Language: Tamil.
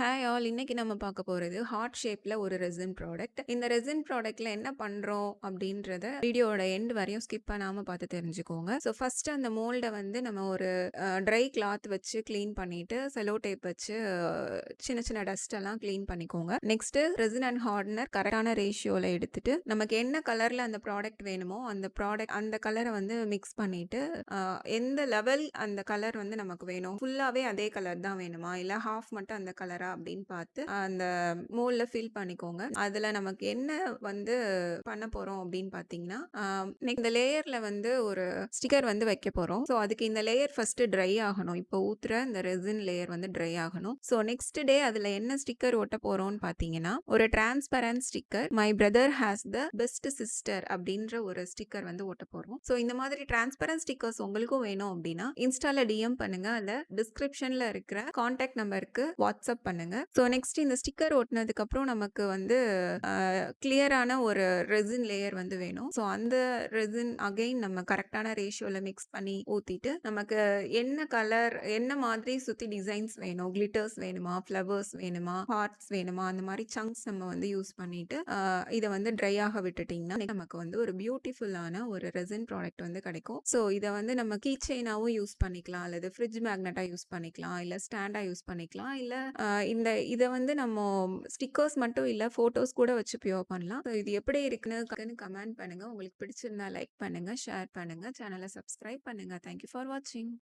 ஹாய் ஆல், இன்னைக்கு நம்ம பார்க்க போறது ஹார்ட் ஷேப்ல ஒரு ரெசின் ப்ராடக்ட். இந்த ரெசின் ப்ராடக்ட்ல என்ன பண்றோம் அப்படின்றத வீடியோட எண்ட் வரையும் ஸ்கிப் பண்ணாம பார்த்து தெரிஞ்சுக்கோங்க. ஸோ ஃபர்ஸ்ட் அந்த மோல்டை வந்து நம்ம ஒரு ட்ரை கிளாத் வச்சு க்ளீன் பண்ணிட்டு செலோ டேப் வச்சு சின்ன சின்ன டஸ்ட் எல்லாம் க்ளீன் பண்ணிக்கோங்க. நெக்ஸ்ட் ரெசின் அண்ட் ஹார்ட்னர் கரெக்டான ரேஷியோல எடுத்துட்டு நமக்கு என்ன கலர்ல அந்த ப்ராடக்ட் வேணுமோ அந்த கலரை வந்து மிக்ஸ் பண்ணிட்டு எந்த லெவல் அந்த கலர் வந்து நமக்கு வேணும், ஃபுல்லாவே அதே கலர் தான் வேணுமா இல்ல ஹாஃப் மட்டும் அந்த கலரா அப்படின்னு பார்த்து அந்த மோல்ட்ல ஃபில் பண்ணிக்கோங்க. அதுல நமக்கு என்ன வந்து பண்ண போறோம் அப்படின்னு பாத்தீங்கன்னா, இந்த லேயர்ல வந்து ஒரு ஸ்டிக்கர் வந்து வைக்க போறோம். ஸோ அதுக்கு இந்த லேயர் ஃபர்ஸ்ட் ட்ரை ஆகணும். இப்போ ஊத்துற இந்த ரெசின் லேயர் வந்து ட்ரை ஆகணும். ஸோ நெக்ஸ்ட் டே அதுல என்ன ஸ்டிக்கர் ஒட்ட போறோம்னு பாத்தீங்கன்னா, ஒரு transparent sticker my brother has the best sister அப்படின்ற ஒரு ஸ்டிக்கர் வந்து ஒட்ட போறோம். ஸோ இந்த மாதிரி டிரான்ஸ்பரண்ட் ஸ்டிக்கர்ஸ் உங்களுக்கும் வேணும் அப்படின்னா இன்ஸ்டால டிஎம் பண்ணுங்க. அதுல டிஸ்கிரிப்ஷன்ல இருக்கிற கான்டாக்ட் நம்பருக்கு வாட்ஸ்அப் பண்ணுங்க. ஸோ நெக்ஸ்ட் இந்த ஸ்டிக்கர் ஒட்டினதுக்கு அப்புறம் நமக்கு வந்து கிளியரான ஒரு ரெசின் லேயர் வந்து வேணும். ஸோ அந்த ரெசின் அகைன் நம்ம கரெக்டான ரேஷியோல மிக்ஸ் பண்ணி ஊத்திட்டு நமக்கு என்ன கலர் என்ன மாதிரி சுத்தி டிசைன்ஸ் வேணும், கிளிட்டர்ஸ் வேணுமா, ஃப்ளவர்ஸ் வேணுமா, ஹார்ட்ஸ் வேணுமா, அந்த மாதிரி சங்க்ஸ் நம்ம வந்து யூஸ் பண்ணிட்டு இதை வந்து ட்ரை ஆக விட்டுட்டீங்கன்னா நமக்கு வந்து ஒரு பியூட்டிஃபுல்லான ஒரு ரெசின் ப்ராடக்ட் வந்து கிடைக்கும். ஸோ இதை வந்து நம்ம கீ செயினாவும் யூஸ் பண்ணிக்கலாம், அல்லது ஃப்ரிட்ஜ் மேக்னெட்டா யூஸ் பண்ணிக்கலாம், இல்ல ஸ்டாண்டா யூஸ் பண்ணிக்கலாம், இல்ல இதை வந்து நம்ம ஸ்டிக்கர்ஸ் மட்டும் இல்ல போட்டோஸ் கூட வச்சு பியூர் பண்ணலாம். ஸோ இது எப்படி இருக்குன்னு கமெண்ட் பண்ணுங்க. உங்களுக்கு பிடிச்சிருந்தா லைக் பண்ணுங்க, ஷேர் பண்ணுங்க, சேனலை சப்ஸ்கிரைப் பண்ணுங்க. தேங்க்யூ ஃபார் வாட்சிங்.